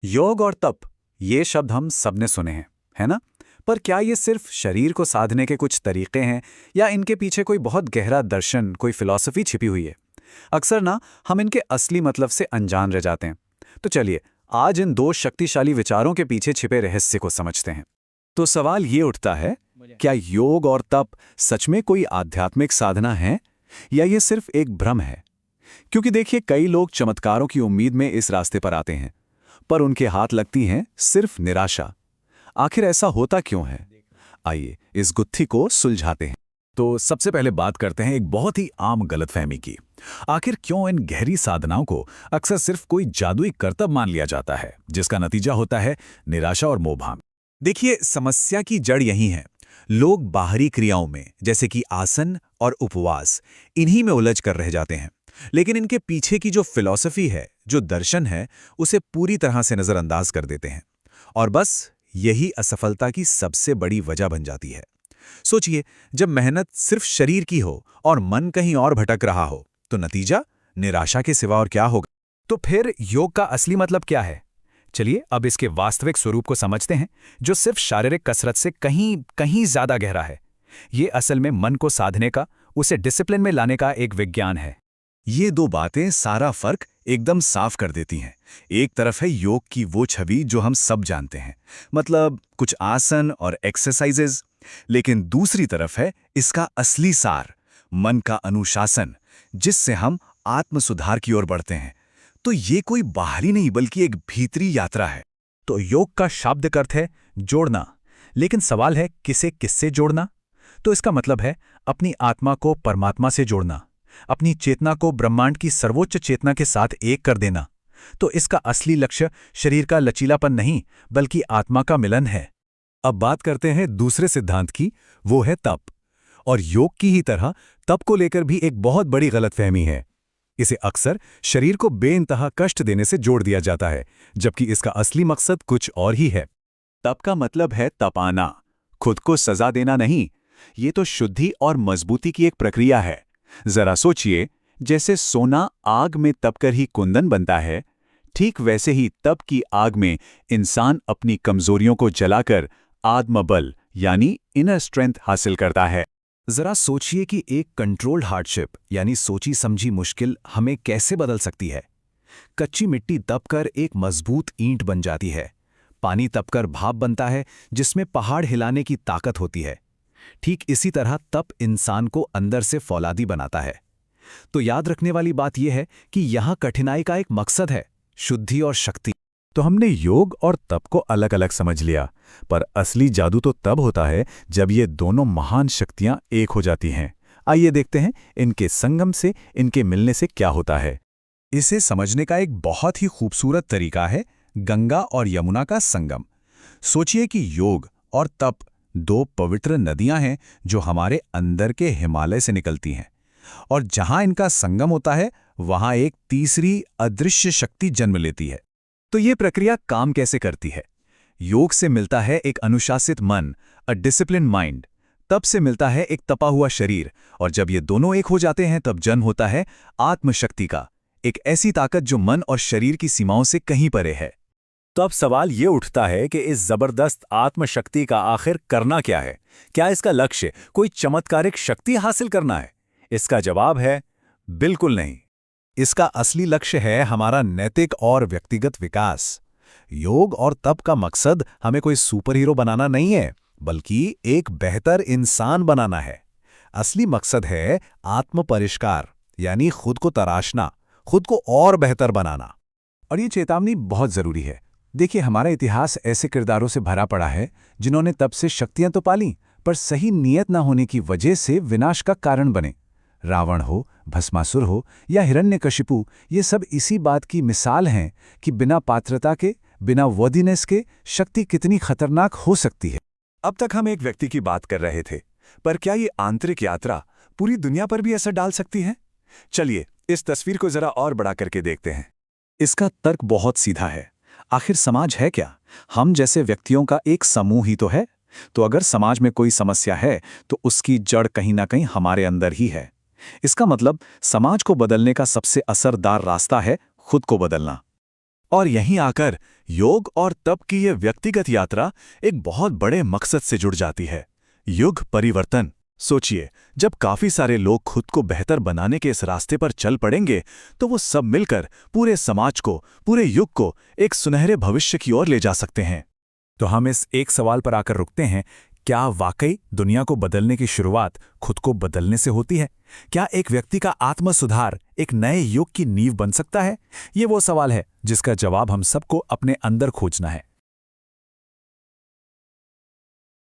योग और तप, ये शब्द हम सबने सुने हैं, है ना? पर क्या ये सिर्फ शरीर को साधने के कुछ तरीके हैं या इनके पीछे कोई बहुत गहरा दर्शन, कोई फिलॉसफी छिपी हुई है? अक्सर ना हम इनके असली मतलब से अनजान रह जाते हैं। तो चलिए, आज इन दो शक्तिशाली विचारों के पीछे छिपे रहस्य को समझते हैं। तो सवाल ये उठता है, क्या योग और तप सच में कोई आध्यात्मिक साधना है या ये सिर्फ एक भ्रम है? क्योंकि देखिए, कई लोग चमत्कारों की उम्मीद में इस रास्ते पर आते हैं, पर उनके हाथ लगती हैं सिर्फ निराशा। आखिर ऐसा होता क्यों है? आइए इस गुत्थी को सुलझाते हैं। तो सबसे पहले बात करते हैं एक बहुत ही आम गलतफहमी की। आखिर क्यों इन गहरी साधनाओं को अक्सर सिर्फ कोई जादुई करतब मान लिया जाता है, जिसका नतीजा होता है निराशा और मोहभंग? देखिए, समस्या की जड़ यही है। लोग बाहरी क्रियाओं में, जैसे कि आसन और उपवास, इन्हीं में उलझ कर रह जाते हैं, लेकिन इनके पीछे की जो फिलॉसफी है, जो दर्शन है, उसे पूरी तरह से नजरअंदाज कर देते हैं। और बस यही असफलता की सबसे बड़ी वजह बन जाती है। सोचिए, जब मेहनत सिर्फ शरीर की हो और मन कहीं और भटक रहा हो, तो नतीजा निराशा के सिवा और क्या होगा? तो फिर योग का असली मतलब क्या है? चलिए अब इसके वास्तविक स्वरूप को समझते हैं, जो सिर्फ शारीरिक कसरत से कहीं कहीं ज्यादा गहरा है। ये असल में मन को साधने का, उसे डिसिप्लिन में लाने का एक विज्ञान है। ये दो बातें सारा फर्क एकदम साफ कर देती हैं। एक तरफ है योग की वो छवि जो हम सब जानते हैं, मतलब कुछ आसन और एक्सरसाइजेज, लेकिन दूसरी तरफ है इसका असली सार, मन का अनुशासन, जिससे हम आत्म सुधार की ओर बढ़ते हैं। तो ये कोई बाहरी नहीं बल्कि एक भीतरी यात्रा है। तो योग का शाब्दिक अर्थ है जोड़ना, लेकिन सवाल है किसे किससे जोड़ना? तो इसका मतलब है अपनी आत्मा को परमात्मा से जोड़ना, अपनी चेतना को ब्रह्मांड की सर्वोच्च चेतना के साथ एक कर देना। तो इसका असली लक्ष्य शरीर का लचीलापन नहीं, बल्कि आत्मा का मिलन है। अब बात करते हैं दूसरे सिद्धांत की, वो है तप। और योग की ही तरह तप को लेकर भी एक बहुत बड़ी गलतफहमी है। इसे अक्सर शरीर को बेइंतहा कष्ट देने से जोड़ दिया जाता है, जबकि इसका असली मकसद कुछ और ही है। तप का मतलब है तपाना, खुद को सजा देना नहीं। ये तो शुद्धि और मजबूती की एक प्रक्रिया है। जरा सोचिए, जैसे सोना आग में तपकर ही कुंदन बनता है, ठीक वैसे ही तप की आग में इंसान अपनी कमजोरियों को जलाकर आत्मबल यानी इनर स्ट्रेंथ हासिल करता है। जरा सोचिए कि एक कंट्रोल्ड हार्डशिप यानी सोची समझी मुश्किल हमें कैसे बदल सकती है। कच्ची मिट्टी तपकर एक मजबूत ईंट बन जाती है। पानी तपकर भाप बनता है, जिसमें पहाड़ हिलाने की ताकत होती है। ठीक इसी तरह तप इंसान को अंदर से फौलादी बनाता है। तो याद रखने वाली बात यह है कि यहां कठिनाई का एक मकसद है, शुद्धि और शक्ति। तो हमने योग और तप को अलग अलग समझ लिया, पर असली जादू तो तब होता है जब ये दोनों महान शक्तियां एक हो जाती हैं। आइए देखते हैं इनके संगम से, इनके मिलने से क्या होता है। इसे समझने का एक बहुत ही खूबसूरत तरीका है गंगा और यमुना का संगम। सोचिए कि योग और तप दो पवित्र नदियां हैं जो हमारे अंदर के हिमालय से निकलती हैं, और जहां इनका संगम होता है वहां एक तीसरी अदृश्य शक्ति जन्म लेती है। तो ये प्रक्रिया काम कैसे करती है? योग से मिलता है एक अनुशासित मन, अ डिसिप्लिन माइंड। तप से मिलता है एक तपा हुआ शरीर, और जब ये दोनों एक हो जाते हैं तब जन्म होता है आत्मशक्ति का, एक ऐसी ताकत जो मन और शरीर की सीमाओं से कहीं परे है। तो अब सवाल ये उठता है कि इस जबरदस्त आत्मशक्ति का आखिर करना क्या है? क्या इसका लक्ष्य कोई चमत्कारिक शक्ति हासिल करना है? इसका जवाब है बिल्कुल नहीं। इसका असली लक्ष्य है हमारा नैतिक और व्यक्तिगत विकास। योग और तप का मकसद हमें कोई सुपर हीरो बनाना नहीं है, बल्कि एक बेहतर इंसान बनाना है। असली मकसद है आत्म परिष्कार, यानी खुद को तराशना, खुद को और बेहतर बनाना। और ये चेतावनी बहुत जरूरी है। देखिए, हमारा इतिहास ऐसे किरदारों से भरा पड़ा है जिन्होंने तब से शक्तियां तो पाली, पर सही नियत न होने की वजह से विनाश का कारण बने। रावण हो, भस्मासुर हो या हिरण्यकशिपु, ये सब इसी बात की मिसाल हैं कि बिना पात्रता के, बिना वर्दीनेस के शक्ति कितनी खतरनाक हो सकती है। अब तक हम एक व्यक्ति की बात कर रहे थे, पर क्या ये आंतरिक यात्रा पूरी दुनिया पर भी असर डाल सकती है? चलिए इस तस्वीर को जरा और बड़ा करके देखते हैं। इसका तर्क बहुत सीधा है। आखिर समाज है क्या? हम जैसे व्यक्तियों का एक समूह ही तो है। तो अगर समाज में कोई समस्या है तो उसकी जड़ कहीं ना कहीं हमारे अंदर ही है। इसका मतलब समाज को बदलने का सबसे असरदार रास्ता है खुद को बदलना। और यहीं आकर योग और तप की यह व्यक्तिगत यात्रा एक बहुत बड़े मकसद से जुड़ जाती है, युग परिवर्तन। सोचिए, जब काफी सारे लोग खुद को बेहतर बनाने के इस रास्ते पर चल पड़ेंगे, तो वो सब मिलकर पूरे समाज को, पूरे युग को एक सुनहरे भविष्य की ओर ले जा सकते हैं। तो हम इस एक सवाल पर आकर रुकते हैं, क्या वाकई दुनिया को बदलने की शुरुआत खुद को बदलने से होती है? क्या एक व्यक्ति का आत्म सुधार एक नए युग की नींव बन सकता है? ये वो सवाल है जिसका जवाब हम सबको अपने अंदर खोजना है।